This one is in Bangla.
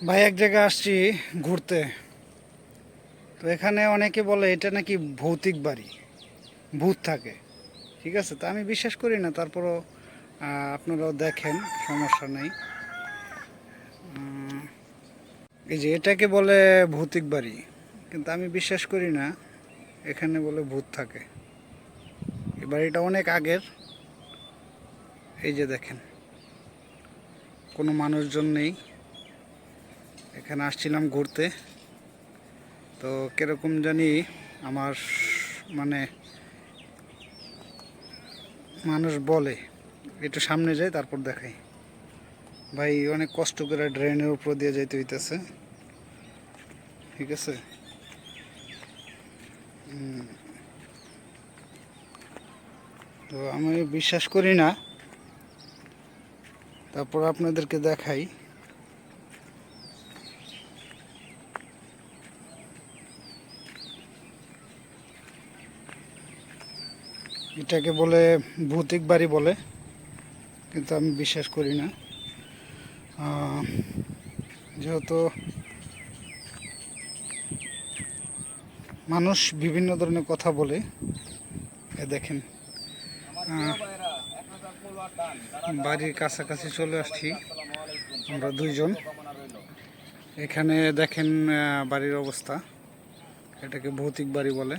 ভাই এক জায়গায় আসছি ঘুরতে। তো এখানে অনেকে বলে এটা নাকি ভৌতিক বাড়ি, ভূত থাকে। ঠিক আছে, তো আমি বিশ্বাস করি না, তারপরও আপনারাও দেখেন, সমস্যা নেই। এই যে এটাকে বলে ভৌতিক বাড়ি, কিন্তু আমি বিশ্বাস করি না এখানে বলে ভূত থাকে। এই বাড়িটা অনেক আগের। এই যে দেখেন, কোনো মানুষজন নেই। এখানে আসছিলাম ঘুরতে, তো কিরকম জানি আমার মানে মানুষ বলে একটু সামনে যাই তারপর দেখাই। ভাই অনেক কষ্ট করে ড্রেনের উপর দিয়ে যাইতে হইতেছে। ঠিক আছে, তো আমি বিশ্বাস করি না, তারপর আপনাদেরকে দেখাই। এটাকে বলে ভৌতিক বাড়ি বলে, কিন্তু আমি বিশ্বাস করি না। যেহেতু মানুষ বিভিন্ন ধরনের কথা বলে। এ দেখেন, বাড়ির কাছাকাছি চলে আসছি আমরা দুইজন। এখানে দেখেন বাড়ির অবস্থা, এটাকে ভৌতিক বাড়ি বলে।